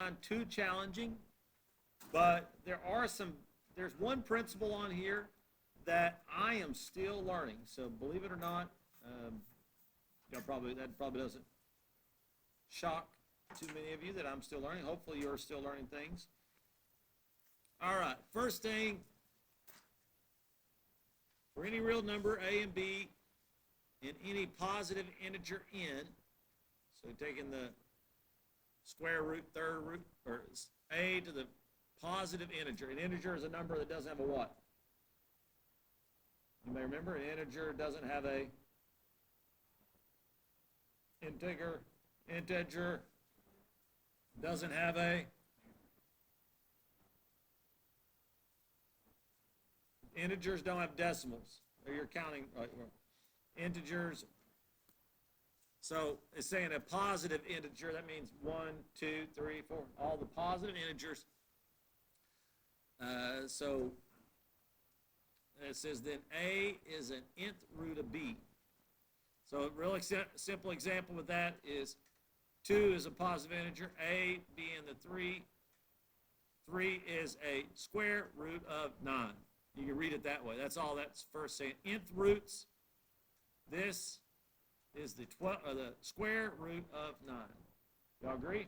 find too challenging, but there's one principle on here that I am still learning. So believe it or not, that probably doesn't shock too many of you that I'm still learning. Hopefully you're still learning things. All right, first thing, for any real number, A and B, in any positive integer n, so taking the square root, third root, or A to the positive integer. An integer is a number that doesn't have a what? You may remember, an integer doesn't have a integer doesn't have a integers don't have decimals. Or you're counting integers. So it's saying a positive integer. That means 1, 2, 3, 4. All the positive integers. So it says then A is an nth root of B. So a really simple example with that is 2 is a positive integer, A being the 3. 3 is a square root of 9. You can read it that way. That's all that's first saying. Nth roots, this is the square root of 9. Y'all agree?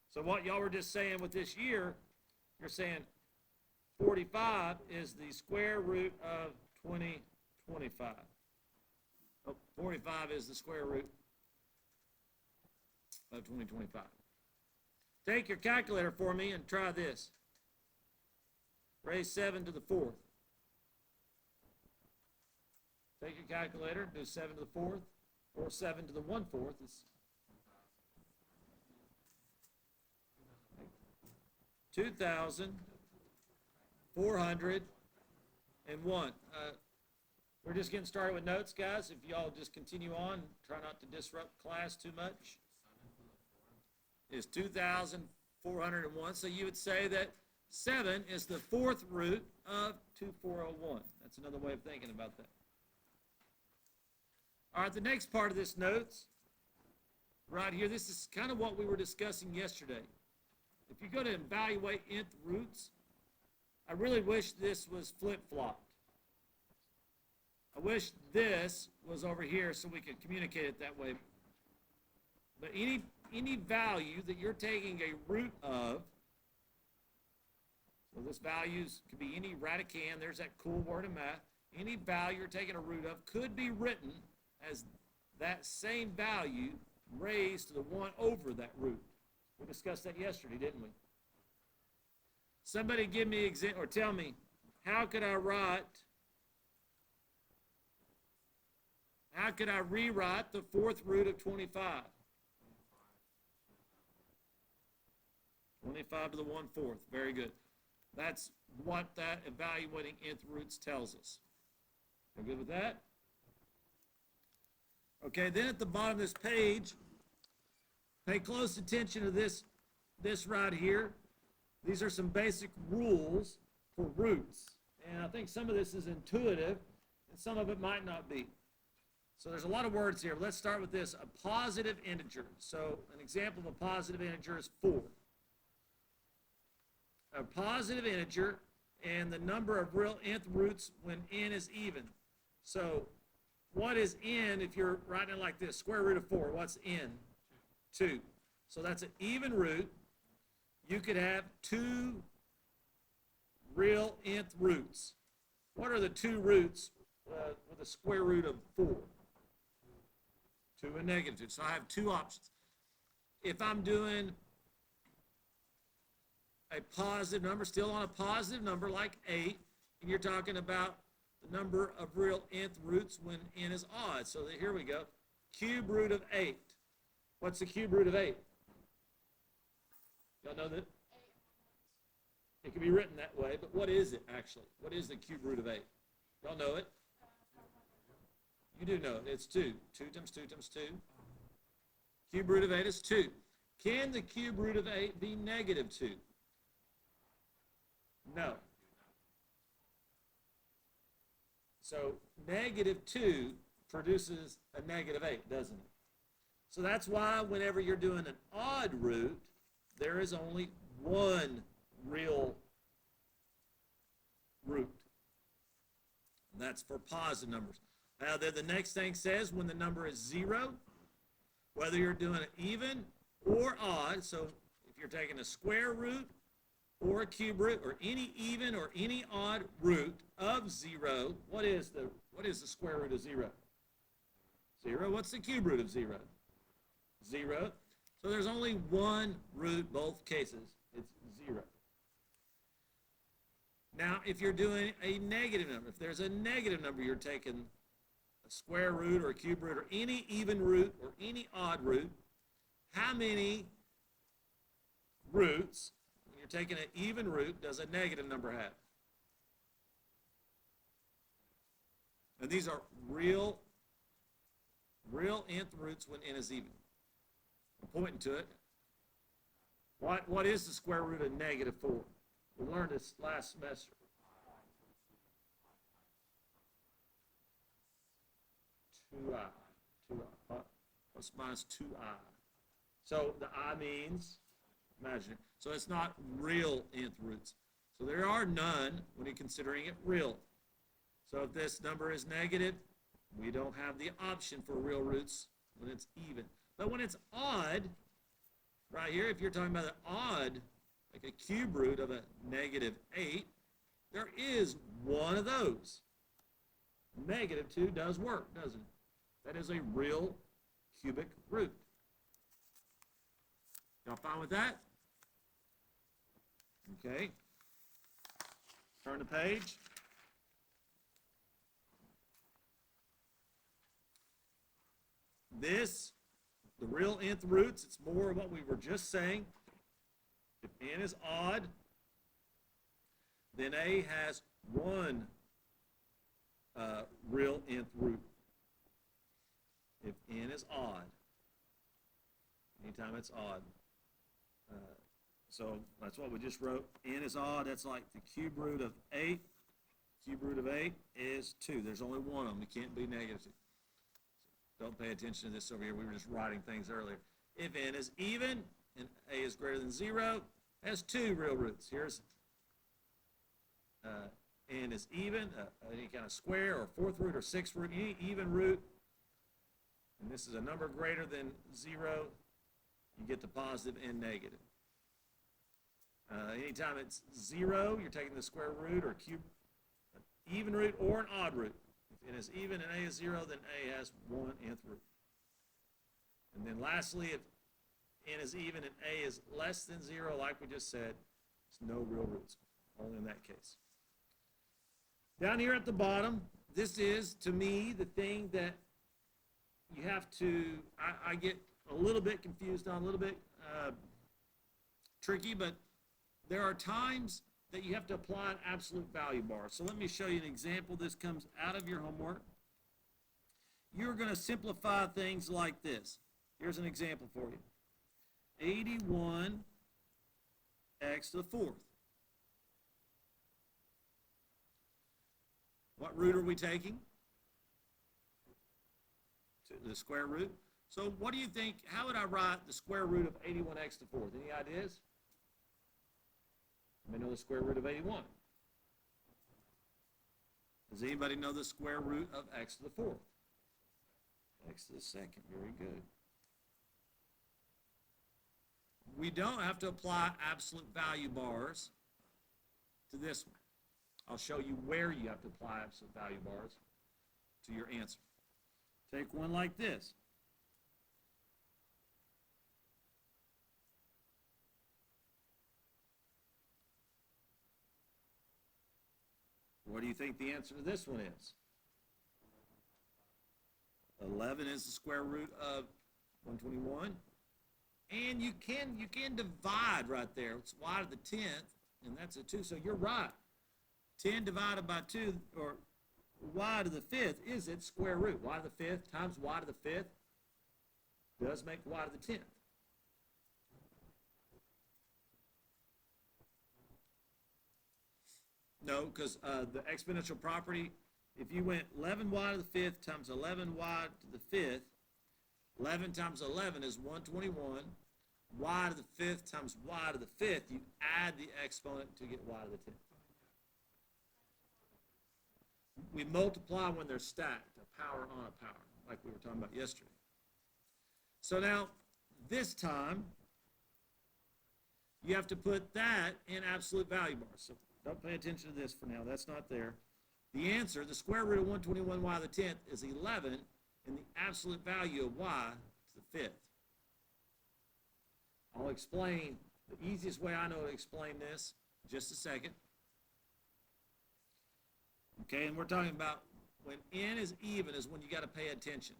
So what y'all were just saying with this year, you're saying 45 is the square root of 2025. 45 is the square root of 2025. Take your calculator for me and try this. Raise 7 to the 4th. Take your calculator, do 7 to the 4th, or 7 to the 1/4. It's 2,401. We're just getting started with notes, guys. If y'all just continue on, try not to disrupt class too much. Is 2,401. So you would say that 7 is the 4th root of 2,401. That's another way of thinking about that. All right, the next part of this notes, right here, this is kind of what we were discussing yesterday. If you go to evaluate nth roots, I really wish this was flip-flopped. I wish this was over here so we could communicate it that way. But any value that you're taking a root of, so this values could be any radicand, there's that cool word in math, any value you're taking a root of could be written as that same value raised to the 1 over that root. We discussed that yesterday, didn't we? Somebody give me or tell me, how could I rewrite the 4th root of 25? 25 to the 1/4. Very good. That's what that evaluating nth roots tells us. You good with that? Okay, then at the bottom of this page, pay close attention to this right here. These are some basic rules for roots. And I think some of this is intuitive, and some of it might not be. So there's a lot of words here. Let's start with this, a positive integer. So an example of a positive integer is 4. A positive integer and the number of real nth roots when n is even. So what is n if you're writing it like this? Square root of 4. What's n? 2. So that's an even root. You could have 2 real nth roots. What are the 2 roots with a square root of 4? 2 and -2. So I have 2 options. If I'm doing a positive number, still on a positive number like 8, and you're talking about the number of real nth roots when n is odd. So here we go. Cube root of 8. What's the cube root of 8? Y'all know that? It can be written that way, but what is it actually? What is the cube root of 8? Y'all know it? You do know it. It's 2. 2 times 2 times 2. Cube root of 8 is 2. Can the cube root of 8 be -2? No. So -2 produces a -8, doesn't it? So that's why whenever you're doing an odd root, there is only one real root. And that's for positive numbers. Now, then the next thing says when the number is 0, whether you're doing an even or odd, so if you're taking a square root or a cube root or any even or any odd root of 0, what is the square root of 0? 0. What's the cube root of 0? 0. So there's only one root both cases. It's 0. Now, if you're doing a negative number, if there's a negative number, you're taking a square root or a cube root or any even root or any odd root, how many roots, when you're taking an even root, does a negative number have? And these are real nth roots when n is even. I'm pointing to it. What is the square root of negative 4? We learned this last semester. 2i. Plus minus 2i. So the I means imaginary. So it's not real nth roots. So there are none when you're considering it real. So if this number is negative, we don't have the option for real roots when it's even. But when it's odd, right here, if you're talking about an odd, like a cube root of a negative 8, there is one of those. Negative 2 does work, doesn't it? That is a real cubic root. Y'all fine with that? Okay. Turn the page. This, the real nth roots, it's more of what we were just saying. If n is odd, then a has one real nth root. If n is odd, anytime it's odd. So that's what we just wrote. N is odd, that's like the cube root of 8. Cube root of 8 is 2. There's only one of them. It can't be negative 2. Don't pay attention to this over here. We were just writing things earlier. If n is even and a is greater than 0, has 2 real roots. Here's n is even, any kind of square or fourth root or sixth root, any even root. And this is a number greater than 0, you get the positive and negative. Anytime it's 0, you're taking the square root or cube, an even root or an odd root. If n is even and a is 0, then a has one nth root. And then lastly, if n is even and a is less than 0, like we just said, it's no real roots, only in that case. Down here at the bottom, this is, to me, the thing that you have to, I get a little bit confused on, a little bit tricky, but there are times that you have to apply an absolute value bar. So let me show you an example. This comes out of your homework. You're going to simplify things like this. Here's an example for you. 81 x to the 4th. What root are we taking? The square root. So what do you think, how would I write the square root of 81x to the 4th? Any ideas? You may know the square root of 81. Does anybody know the square root of x to the 4th? X to the 2nd, very good. We don't have to apply absolute value bars to this one. I'll show you where you have to apply absolute value bars to your answer. Take one like this. What do you think the answer to this one is? 11 is the square root of 121. And you can divide right there. It's y to the 10th, and that's a 2. So you're right. 10 divided by 2, or y to the 5th, is its square root. Y to the 5th times y to the 5th does make y to the 10th. No, because the exponential property, if you went 11y to the 5th times 11y to the 5th, 11 times 11 is 121. y to the fifth times y to the fifth, you add the exponent to get y to the 10th. We multiply when they're stacked, a power on a power, like we were talking about yesterday. So now, this time, you have to put that in absolute value bars. So don't pay attention to this for now. That's not there. The answer, the square root of 121y to the 10th, is 11, and the absolute value of y to the 5th. I'll explain the easiest way I know to explain this in just a second. Okay, and we're talking about when n is even is when you got to pay attention.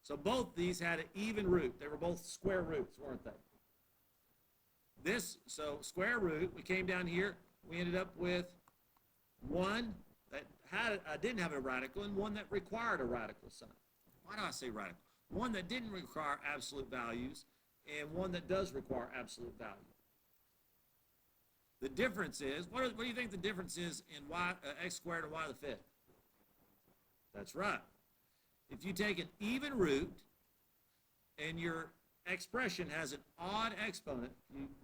So both these had an even root. They were both square roots, weren't they? So square root, we came down here, we ended up with one that didn't have a radical and one that required a radical sign. Why do I say radical? One that didn't require absolute values and one that does require absolute value. The difference is, what do you think the difference is in x squared and y to the 5th? That's right. If you take an even root and your expression has an odd exponent,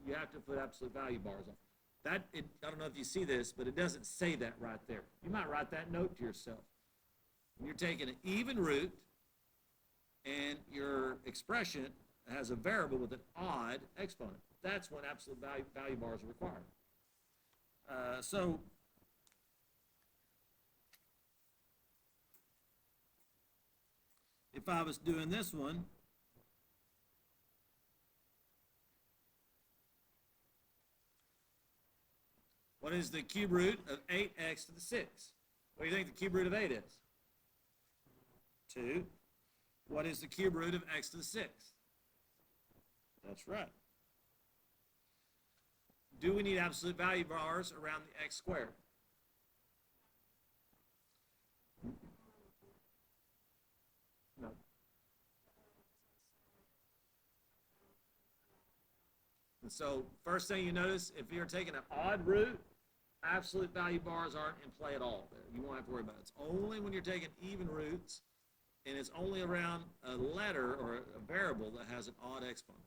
you have to put absolute value bars on. I don't know if you see this, but it doesn't say that right there. You might write that note to yourself. When you're taking an even root and your expression has a variable with an odd exponent, that's when absolute value bars are required. So if I was doing this one, what is the cube root of 8x to the 6th? What do you think the cube root of 8 is? 2. What is the cube root of x to the 6th? That's right. Do we need absolute value bars around the x squared? No. And so first thing you notice, if you're taking an odd root, absolute value bars aren't in play at all there. You won't have to worry about it. It's only when you're taking even roots and it's only around a letter or a variable that has an odd exponent.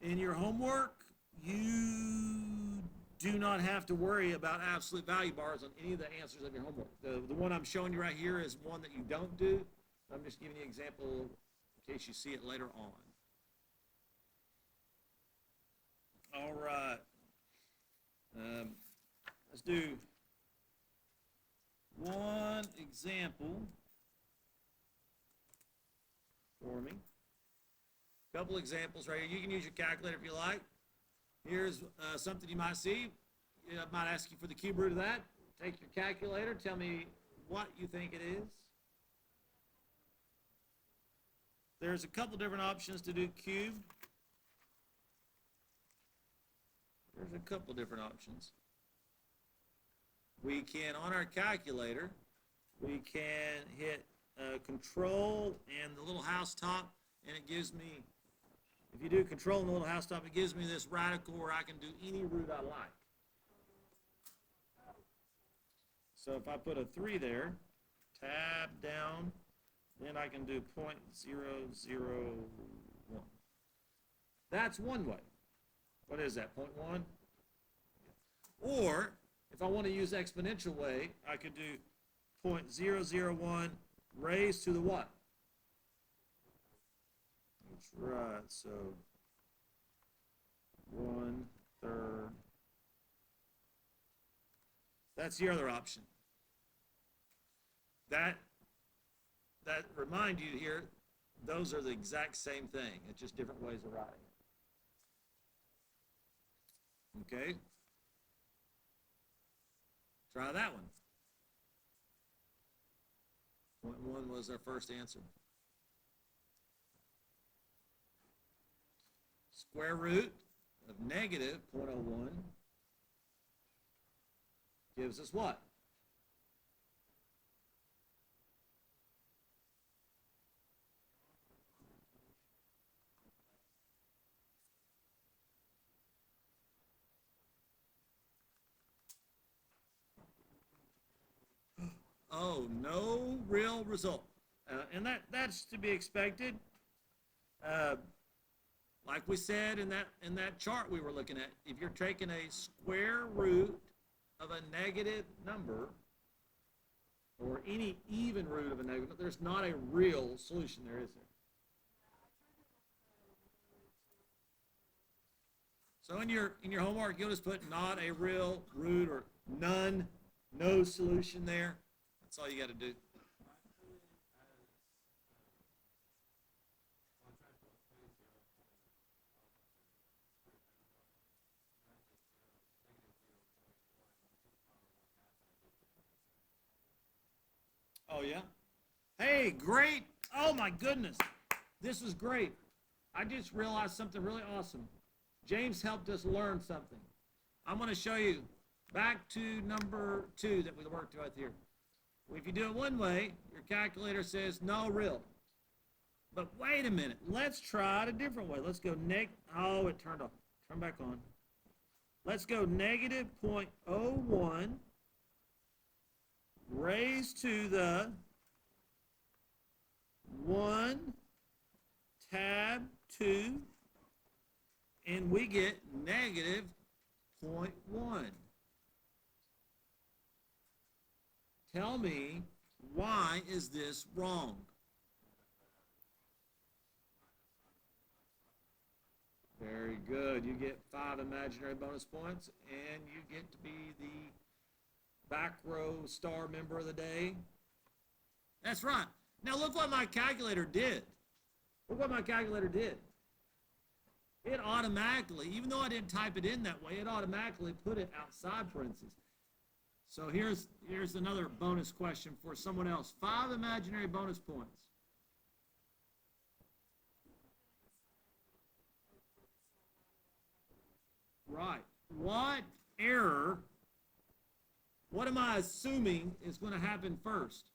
In your homework, you do not have to worry about absolute value bars on any of the answers of your homework. The one I'm showing you right here is one that you don't do. I'm just giving you an example in case you see it later on. All right. Let's do one example for me. Couple examples right here. You can use your calculator if you like. Here's something you might see. I might ask you for the cube root of that. Take your calculator. Tell me what you think it is. There's a couple different options to do cube. There's a couple different options. We can, on our calculator, we can hit control and the little house top, and it gives me, if you do control and the little house top, it gives me this radical where I can do any root I like. So if I put a 3 there, tab down, then I can do 0.001. That's one way. What is that, 0.1? Or, if I want to use exponential way, I could do 0.001 raised to the what? That's right, so 1/3. That's the other option. That remind you here, those are the exact same thing. It's just different ways of writing it. Okay? Try that one. 0.1 was our first answer. Square root of negative 0.01 gives us what? Oh, no real result. And that's to be expected. Uh, like we said in that chart we were looking at, if you're taking a square root of a negative number, or any even root of a negative, there's not a real solution there, is there? So in your homework, you'll just put not a real root or none, no solution there. That's all you got to do. Oh, yeah? Hey, great. Oh, my goodness. This is great. I just realized something really awesome. James helped us learn something. I'm going to show you back to number 2 that we worked with here. If you do it one way, your calculator says no real. But wait a minute. Let's try it a different way. Let's go oh, it turned off. Turn back on. Let's go negative 0.01 raised to the 1 tab 2, and we get negative 0.1. Tell me, why is this wrong? Very good. You get 5 imaginary bonus points, and you get to be the back row star member of the day. That's right. Now look what my calculator did. Look what my calculator did. It automatically, even though I didn't type it in that way, it automatically put it outside parentheses. So here's another bonus question for someone else. 5 imaginary bonus points. Right. What error, what am I assuming is going to happen first?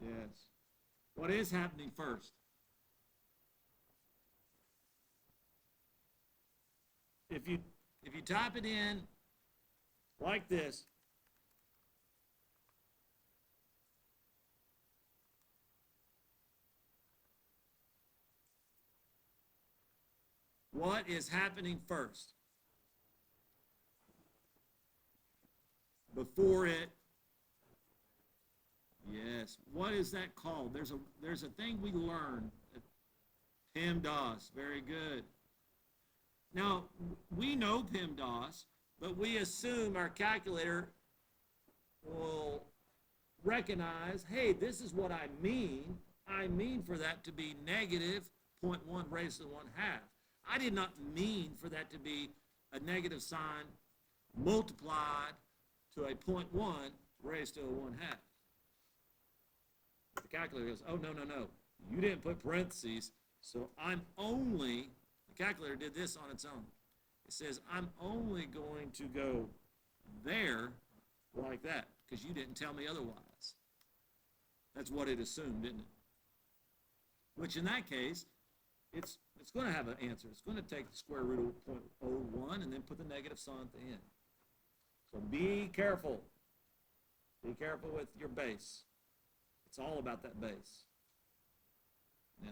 Yes. What is happening first? If you type it in like this, what is happening first? Before it. Yes. What is that called? There's a thing we learn at PEMDAS. Very good. Now, we know PEMDAS, but we assume our calculator will recognize, hey, this is what I mean. I mean for that to be negative 0.1 raised to the 1/2. I did not mean for that to be a negative sign multiplied to a 0.1 raised to a 1/2. The calculator goes, oh, no. You didn't put parentheses, so the calculator did this on its own. It says, I'm only going to go there like that, because you didn't tell me otherwise. That's what it assumed, didn't it? Which in that case, it's going to have an answer. It's going to take the square root of 0.01 and then put the negative sign at the end. So be careful. Be careful with your base. It's all about that base. Yeah,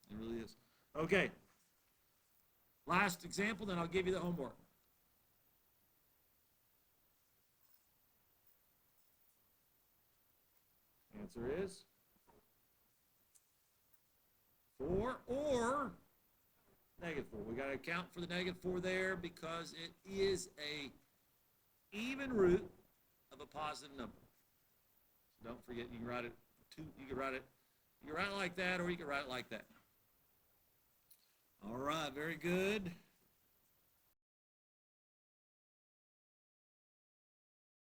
it really is. Okay. Last example, then I'll give you the homework. Answer is 4 or negative 4. We got to account for the negative 4 there because it is a even root of a positive number. So don't forget, you can write it like that, or you can write it like that. All right, very good.